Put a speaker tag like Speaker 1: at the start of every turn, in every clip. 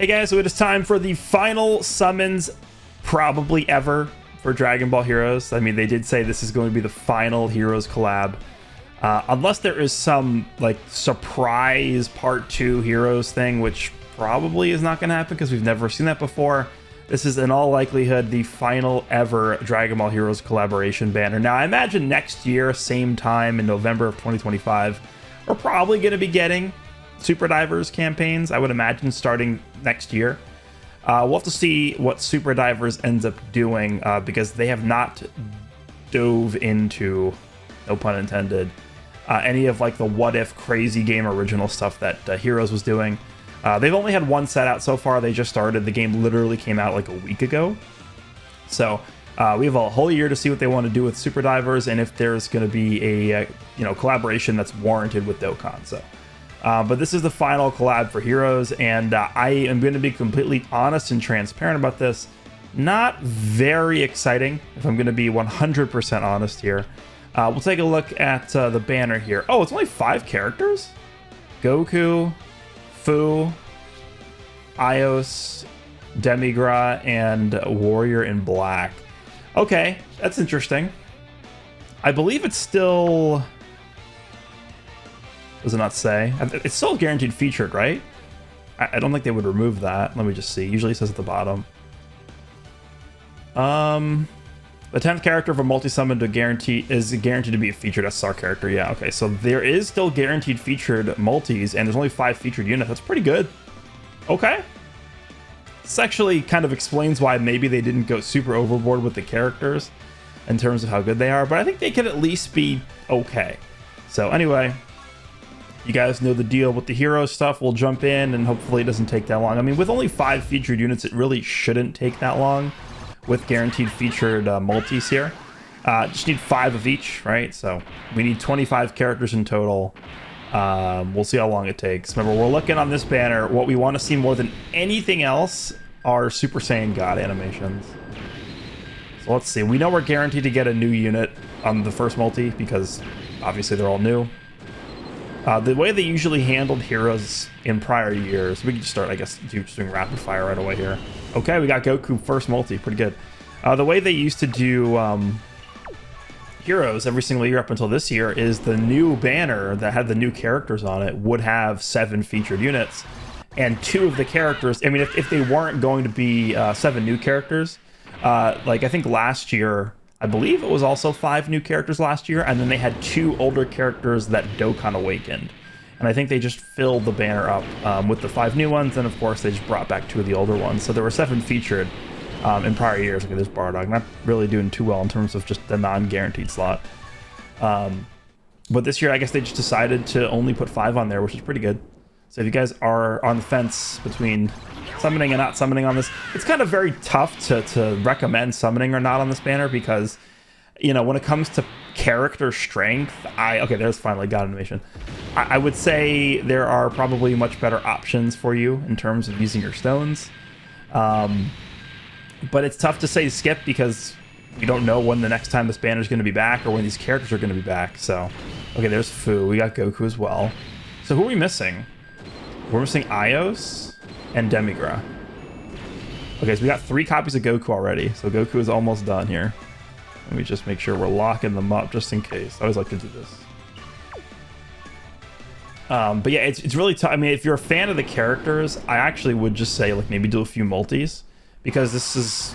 Speaker 1: Hey guys, so it is time for the final summons probably ever for Dragon Ball Heroes. I mean, they did say this is going to be the final Heroes collab. Unless there is some like surprise part 2 Heroes thing, which probably is not going to happen because we've never seen that before. This is in all likelihood the final ever Dragon Ball Heroes collaboration banner. Now, I imagine next year, same time in November of 2025, we're probably going to be getting Super Divers campaigns, I would imagine, starting next year. We'll have to see what Super Divers ends up doing because they have not dove into, no pun intended, any of like the what if crazy game original stuff that Heroes was doing. They've only had one set out so far. They just started. The game literally came out like a week ago. So we have a whole year to see what they want to do with Super Divers and if there's going to be a collaboration that's warranted with Dokkan. So. But this is the final collab for Heroes, and I am going to be completely honest and transparent about this. Not very exciting, if I'm going to be 100% honest here. We'll take a look at the banner here. Oh, it's only 5 characters? Goku, Fu, Ios, Demigra, and Warrior in Black. Okay, that's interesting. I believe it's still... Does it not say? It's still guaranteed featured, right? I don't think they would remove that. Let me just see. Usually it says at the bottom. The 10th character of a multi-summon is guaranteed to be a featured SSR character. Yeah, okay. So there is still guaranteed featured multis, and there's only 5 featured units. That's pretty good. Okay. This actually kind of explains why maybe they didn't go super overboard with the characters in terms of how good they are, but I think they could at least be okay. So anyway... You guys know the deal with the hero stuff. We'll jump in and hopefully it doesn't take that long. I mean, with only 5 featured units, it really shouldn't take that long with guaranteed featured multis here. Just need 5 of each, right? So we need 25 characters in total. We'll see how long it takes. Remember, we're looking on this banner. What we want to see more than anything else are Super Saiyan God animations. So let's see. We know we're guaranteed to get a new unit on the first multi because obviously they're all new. The way they usually handled Heroes in prior years, we can just start, I guess, just doing rapid fire right away here. Okay, we got Goku first multi, pretty good. The way they used to do Heroes every single year up until this year is the new banner that had the new characters on it would have 7 featured units. And 2 of the characters, I mean, if they weren't going to be 7 new characters, like I think last year... I believe it was also 5 new characters last year, and then they had 2 older characters that Dokkan awakened. And I think they just filled the banner up with the 5 new ones, and of course they just brought back 2 of the older ones. So there were 7 featured in prior years. Okay, there's Bardock, not really doing too well in terms of just the non-guaranteed slot. But this year, I guess they just decided to only put 5 on there, which is pretty good. So if you guys are on the fence between summoning and not summoning on this, it's kind of very tough to recommend summoning or not on this banner because, you know, when it comes to character strength, okay, there's finally God animation. I would say there are probably much better options for you in terms of using your stones. But it's tough to say skip because we don't know when the next time this banner is going to be back or when these characters are going to be back. So, okay, there's Fu. We got Goku as well. So who are we missing? We're missing Ios and Demigra. Okay, so we got 3 copies of Goku already. So Goku is almost done here. Let me just make sure we're locking them up just in case. I always like to do this. But yeah, it's really tough. I mean, if you're a fan of the characters, I actually would just say like maybe do a few multis because this is...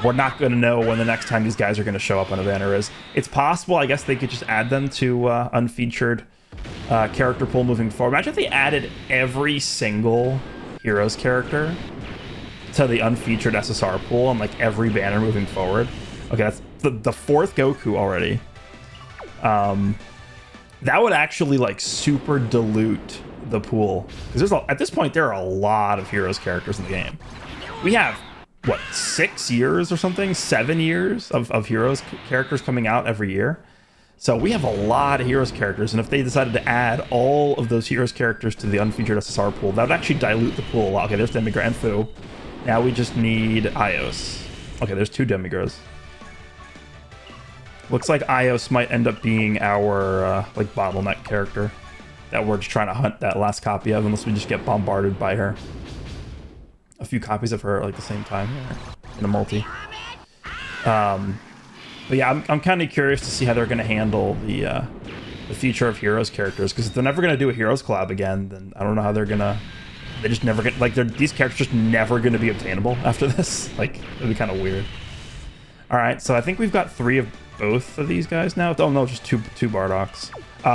Speaker 1: We're not going to know when the next time these guys are going to show up on a banner is. It's possible, I guess they could just add them to unfeatured character pool moving forward. Imagine if they added every single Heroes character to the unfeatured SSR pool on like every banner moving forward. Okay, that's the 4th Goku already. That would actually like super dilute the pool because at this point there are a lot of Heroes characters in the game. We have what, 6 years or something, 7 years of Heroes characters coming out every year. So we have a lot of Heroes characters, and if they decided to add all of those Heroes characters to the unfeatured SSR pool, that would actually dilute the pool a lot. Okay, there's Demigra and Fu. Now we just need Ios. Okay, there's 2 Demigras. Looks like Ios might end up being our like bottleneck character that we're just trying to hunt that last copy of, unless we just get bombarded by her. a few copies of her at like the same time here in a multi. But yeah, I'm kind of curious to see how they're going to handle the future of Heroes characters, because if they're never going to do a Heroes collab again, then I don't know how they're going to... They just never get... Like, these characters just never going to be obtainable after this. Like, it'd be kind of weird. All right, so I think we've got 3 of both of these guys now. Oh, no, just two Bardocks.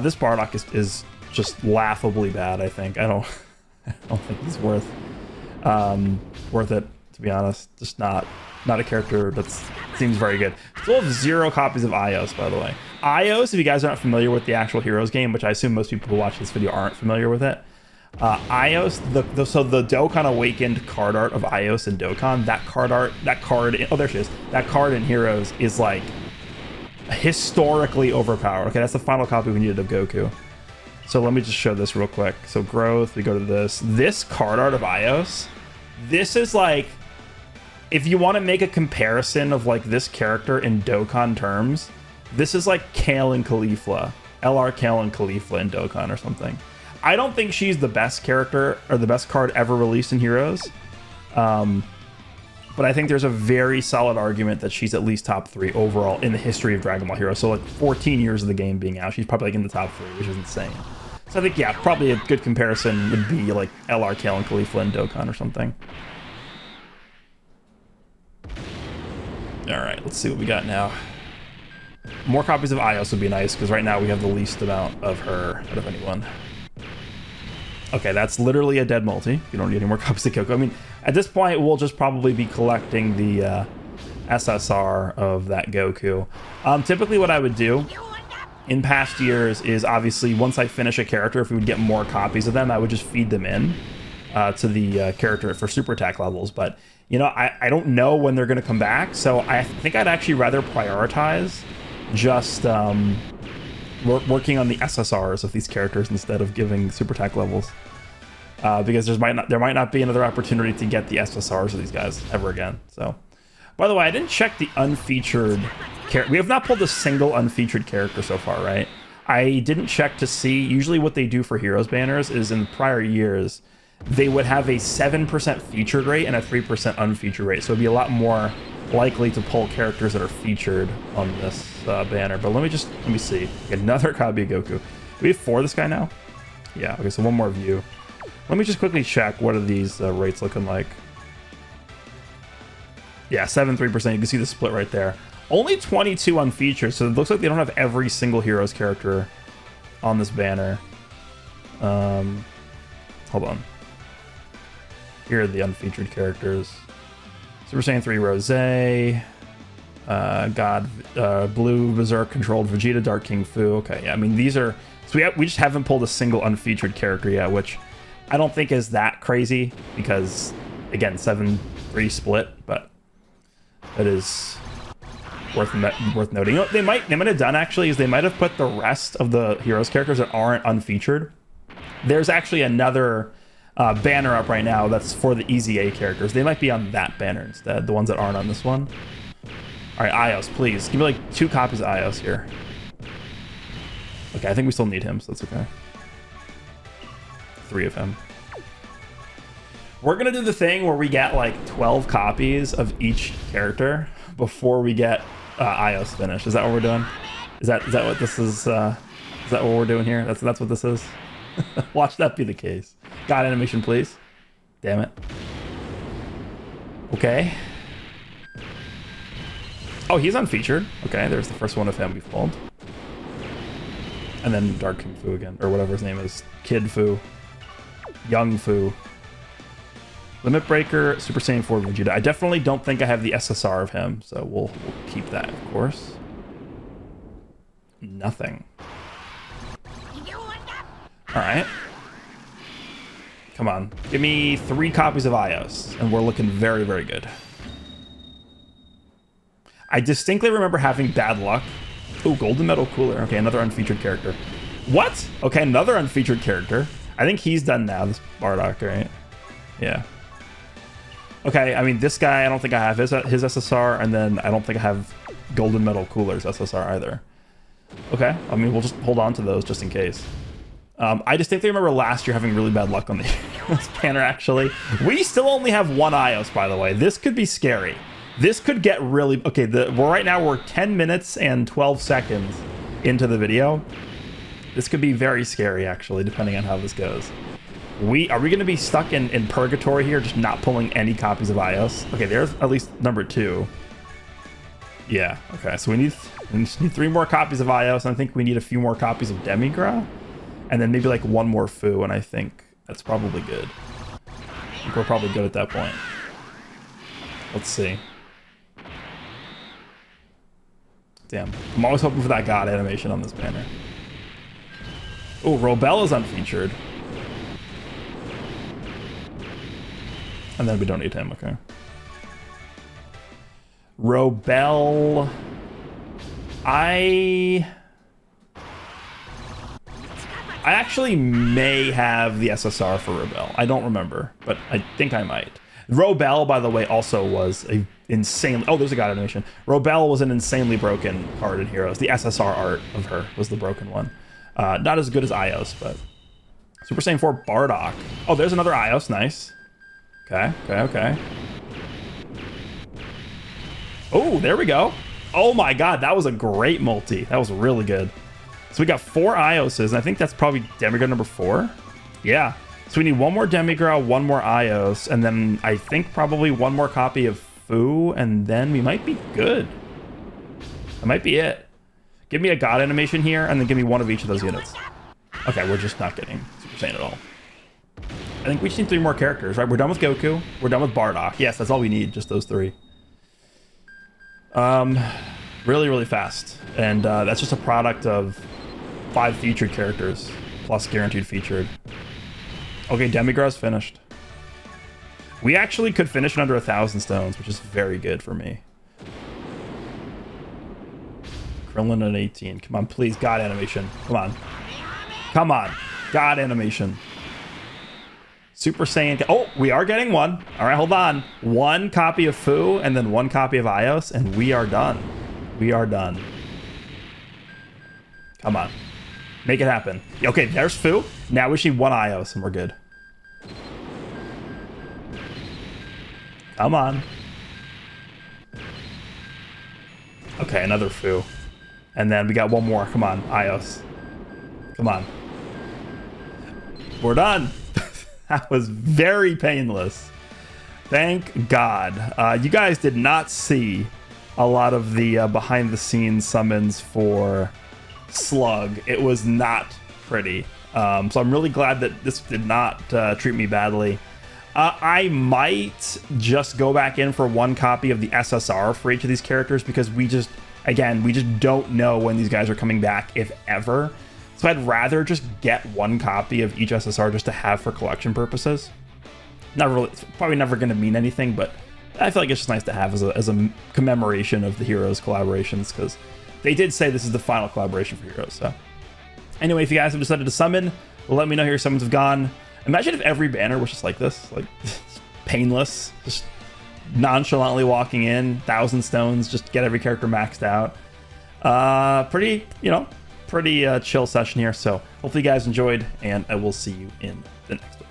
Speaker 1: This Bardock is just laughably bad, I think. I don't think he's worth it, to be honest. Just not a character that seems very good. Still have 0 copies of Ios, by the way. Ios, if you guys aren't familiar with the actual Heroes game, which I assume most people who watch this video aren't familiar with it, Ios, so the Dokkan Awakened card art of Ios and Dokkan, that card, oh, there she is. That card in Heroes is like historically overpowered. Okay, that's the final copy we needed of Goku. So let me just show this real quick. So growth, we go to this card art of Ios. This is like, if you want to make a comparison of like this character in Dokkan terms, this is like Kale and Caulifla, LR Kale and Caulifla in Dokkan or something. I don't think she's the best character or the best card ever released in Heroes. But I think there's a very solid argument that she's at least top 3 overall in the history of Dragon Ball Heroes. So like 14 years of the game being out, she's probably like in the top 3, which is insane. So I think, yeah, probably a good comparison would be like LR Kale and Caulifla in Dokkan or something. All right, let's see what we got now. More copies of Ios would be nice, because right now we have the least amount of her out of anyone. Okay, that's literally a dead multi. You don't need any more copies of Goku. I mean, at this point, we'll just probably be collecting the SSR of that Goku. Typically what I would do in past years is, obviously, once I finish a character, if we would get more copies of them, I would just feed them in to the character for super attack levels. But, you know, I don't know when they're going to come back, so I think I'd actually rather prioritize just working on the SSRs of these characters instead of giving super attack levels, because there might not be another opportunity to get the SSRs of these guys ever again. So, by the way, I didn't check the unfeatured character. We have not pulled a single unfeatured character so far, right? I didn't check to see. Usually what they do for Heroes banners is, in prior years, they would have a 7% featured rate and a 3% unfeatured rate. So it'd be a lot more likely to pull characters that are featured on this banner. But let me see. Another copy of Goku. We have 4 of this guy now? Yeah, okay, so one more view. Let me just quickly check what are these rates looking like. Yeah, 7-3%. You can see the split right there. Only 22 unfeatured, so it looks like they don't have every single Heroes character on this banner. Hold on. Here are the unfeatured characters. Super Saiyan 3 Rosé, Blue Berserk controlled Vegeta, Dark King Fu. Okay, yeah, I mean, these are... So we just haven't pulled a single unfeatured character yet, which I don't think is that crazy, because, again, 7-3 split, but it is worth noting. You know what they might have done, actually, is they might have put the rest of the Heroes characters that aren't unfeatured. There's actually another banner up right now that's for the EZA characters. They might be on that banner instead, the ones that aren't on this one. All right, Ios, please. Give me like 2 copies of Ios here. Okay, I think we still need him, so that's okay. 3 of him. We're gonna do the thing where we get like 12 copies of each character before we get Ios finished. Is that what we're doing? Is that what this is? Is that what we're doing here? That's what this is. Watch that be the case. God animation, please. Damn it. Okay. Oh, he's unfeatured. Okay, there's the first one of him we've pulled. And then Dark King Fu again, or whatever his name is. Kid Fu. Young Fu. Limit Breaker, Super Saiyan 4 Vegeta. I definitely don't think I have the SSR of him, so we'll keep that, of course. Nothing. Alright. Come on. Give me 3 copies of Ios, and we're looking very, very good. I distinctly remember having bad luck. Oh, Golden Metal Cooler. Okay, another unfeatured character. What? Okay, another unfeatured character. I think he's done now, this Bardock, right? Yeah. Okay, I mean, this guy, I don't think I have his SSR, and then I don't think I have Golden Metal Cooler's SSR either. Okay, I mean, we'll just hold on to those just in case. I distinctly remember last year having really bad luck on the this banner, actually. We still only have one iOS, by the way. This could be scary. This could get really... Okay, right now we're 10 minutes and 12 seconds into the video. This could be very scary, actually, depending on how this goes. Are we going to be stuck in purgatory here, just not pulling any copies of iOS? Okay, there's at least number 2. Yeah, okay, so we just need 3 more copies of iOS, and I think we need a few more copies of Demigra, and then maybe like 1 more Fu, and I think that's probably good. I think we're probably good at that point. Let's see. Damn, I'm always hoping for that God animation on this banner. Oh, Robel is unfeatured. And then we don't need him, okay. Robel... I actually may have the SSR for Robel. I don't remember, but I think I might. Robel, by the way, also was a insanely... Oh, there's a God animation. Robel was an insanely broken card in Heroes. The SSR art of her was the broken one. Not as good as Ios, but... Super Saiyan 4 Bardock. Oh, there's another Ios. Nice. Okay, okay, okay. Oh, there we go. Oh my god, that was a great multi. That was really good. So we got 4 Ioses, and I think that's probably Demigra number 4. Yeah. So we need 1 more Demigra, 1 more Ios, and then I think probably 1 more copy of Fu, and then we might be good. That might be it. Give me a God animation here, and then give me 1 of each of those units. Okay, we're just not getting Super Saiyan at all. I think we just need 3 more characters, right? We're done with Goku. We're done with Bardock. Yes, that's all we need, just those 3. Really, really fast. And that's just a product of 5 featured characters, plus guaranteed featured. Okay, Demigra's finished. We actually could finish it under 1,000 stones, which is very good for me. Krillin at 18. Come on, please. God animation. Come on. Come on. God animation. Super Saiyan. Oh, we are getting 1. All right, hold on. 1 copy of Fu and then 1 copy of Ios, and we are done. We are done. Come on. Make it happen. Okay, there's Fu. Now we need 1 Ios, and we're good. Come on. Okay, another Fu. And then we got 1 more. Come on, Ios. Come on. We're done. That was very painless. Thank God. You guys did not see a lot of the behind-the-scenes summons for Slug. It was not pretty. So I'm really glad that this did not treat me badly. I might just go back in for 1 copy of the SSR for each of these characters because we just don't know when these guys are coming back, if ever. So I'd rather just get 1 copy of each SSR just to have for collection purposes. Not really, it's probably never going to mean anything, but I feel like it's just nice to have as a commemoration of the Heroes collaborations, because they did say this is the final collaboration for Heroes. So anyway, if you guys have decided to summon, let me know how your summons have gone. Imagine if every banner was just like this, like painless, just nonchalantly walking in, 1,000 stones, just get every character maxed out. Pretty chill session here. So hopefully you guys enjoyed, and I will see you in the next one.